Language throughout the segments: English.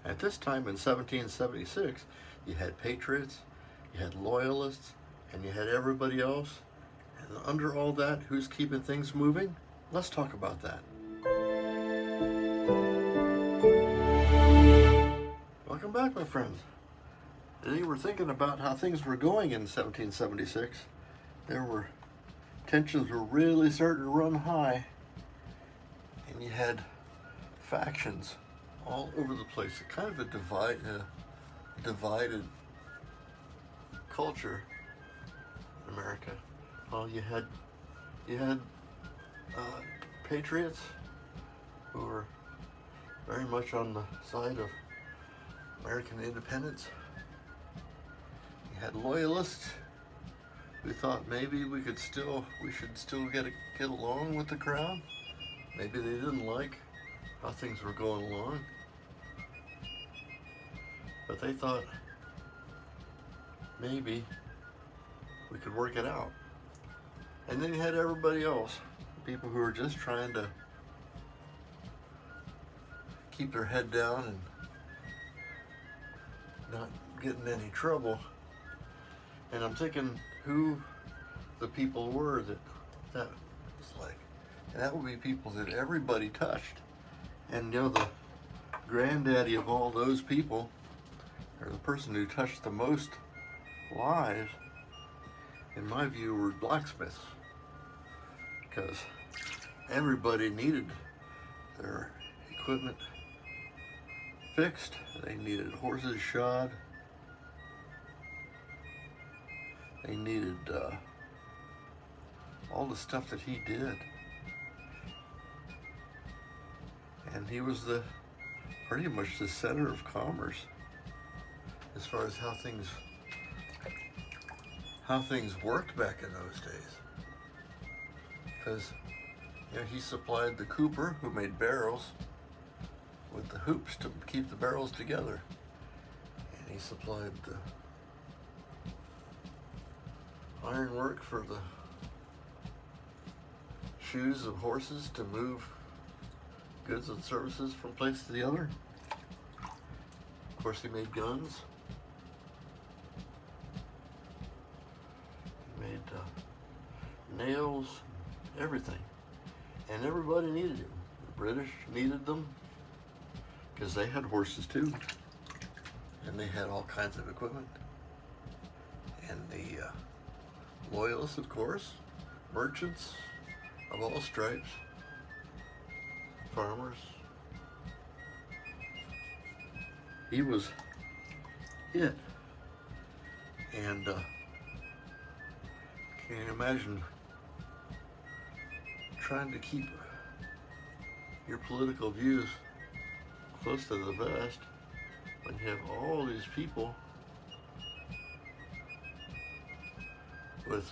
At this time in 1776, you had Patriots, you had Loyalists, and you had everybody else. And under all that, who's keeping things moving? Let's talk about that. Welcome back, my friends. Today we're thinking about how things were going in 1776. Tensions were really starting to run high, and you had factions all over the place. Kind of a divided culture in America. Well, you had patriots who were very much on the side of American independence. You had loyalists who thought maybe we should still get along with the crown. Maybe they didn't like how things were going along, but they thought maybe we could work it out. And then you had everybody else, people who were just trying to keep their head down and not get in any trouble. And I'm thinking who the people were that was like. And that would be people that everybody touched. And you know, the granddaddy of all those people, or the person who touched the most lives, in my view, were blacksmiths. Because everybody needed their equipment fixed. They needed horses shod. They needed all the stuff that he did. And he was pretty much the center of commerce as far as how things worked back in those days. Because he supplied the cooper who made barrels with the hoops to keep the barrels together, and he supplied the ironwork for the shoes of horses to move goods and services from place to the other. Of course, he made guns. He made nails, everything. And everybody needed him. The British needed them because they had horses too. And they had all kinds of equipment. And the Loyalists, of course, merchants of all stripes, farmers. He was it. And can you imagine trying to keep your political views close to the vest when you have all these people with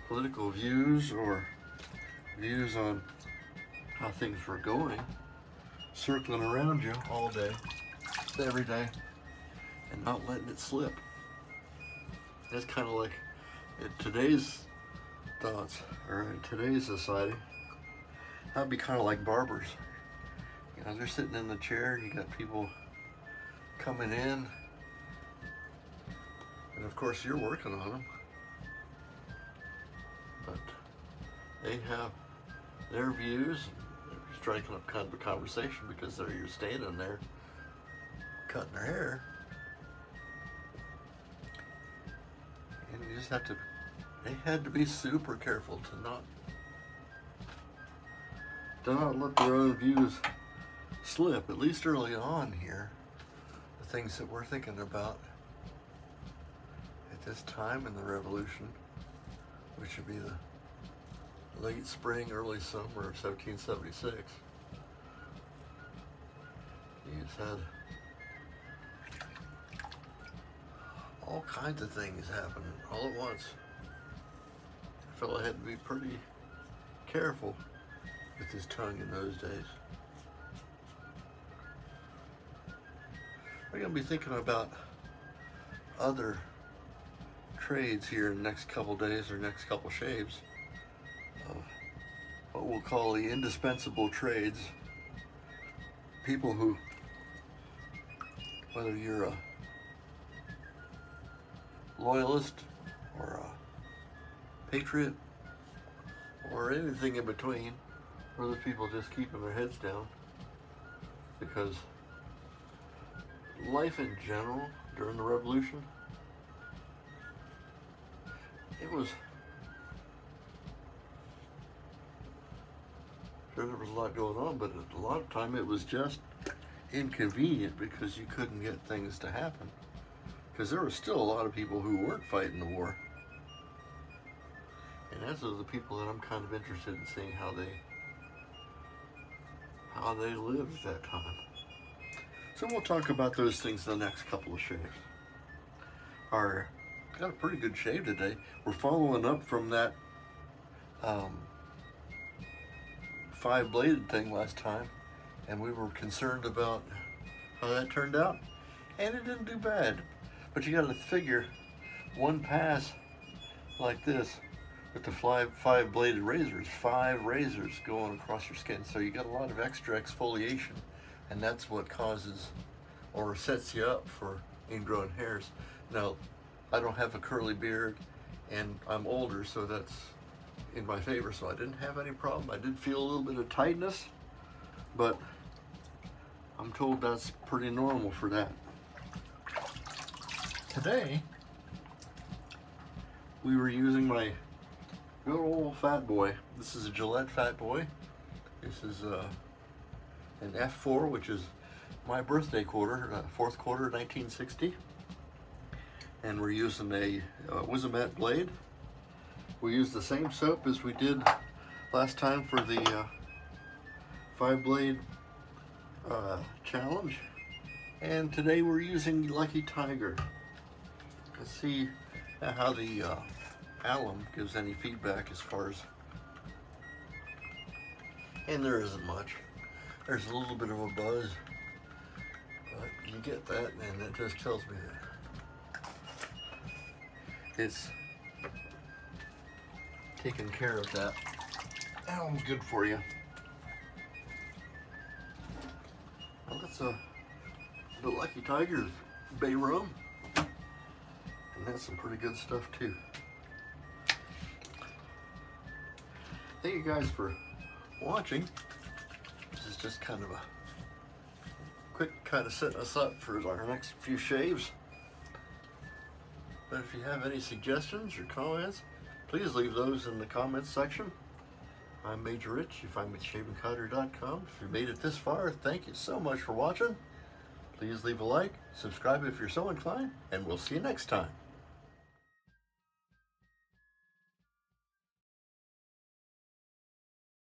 political views or views on how things were going circling around you all day, every day, and not letting it slip? That's kind of like in today's thoughts, or in today's society, that'd be kind of like barbers. They're sitting in the chair, you got people coming in, and of course you're working on them, but they have their views. They're striking up kind of a conversation because you're standing there cutting their hair, and you just have to. They had to be super careful to not let their own views slip, at least early on here. The things that we're thinking about at this time in the Revolution, which would be the late spring, early summer of 1776. You just had all kinds of things happening all at once. The fellow had to be pretty careful with his tongue in those days. We're going to be thinking about other trades here in the next couple days or next couple shaves of what we'll call the indispensable trades. People who whether you're a loyalist or a patriot or anything in between, or the people just keeping their heads down, because life in general during the revolution, there was a lot going on, but a lot of time it was just inconvenient because you couldn't get things to happen, because there were still a lot of people who weren't fighting the war. And those are the people that I'm kind of interested in seeing how they lived at that time. So we'll talk about those things in the next couple of shaves. Got a pretty good shave today. We're following up from that 5-bladed thing last time, and we were concerned about how that turned out, and it didn't do bad. But you got to figure, one pass like this with the 5-bladed razors, 5 razors going across your skin, so you got a lot of extra exfoliation, and that's what causes or sets you up for ingrown hairs. Now, I don't have a curly beard, and I'm older, so that's in my favor, so I didn't have any problem. I did feel a little bit of tightness, but I'm told that's pretty normal for that. Today, we were using my good old Fat Boy. This is a Gillette Fat Boy. This is an F4, which is my birthday quarter, fourth quarter, 1960. And we're using a Wizamet blade. We used the same soap as we did last time for the 5-blade challenge. And today we're using Lucky Tiger. Let's see how the Alum gives any feedback as far as, and there isn't much. There's a little bit of a buzz, but you get that, and it just tells me that it's taking care of that. Alum's good for you. Well, that's the Lucky Tiger's bay rum, and that's some pretty good stuff too. Thank you guys for watching. This is just kind of a quick kind of setting us up for our next few shaves. But if you have any suggestions or comments, please leave those in the comments section. I'm Major Rich. You find me at shavingcottery.com. If you made it this far, thank you so much for watching. Please leave a like, subscribe if you're so inclined, and we'll see you next time.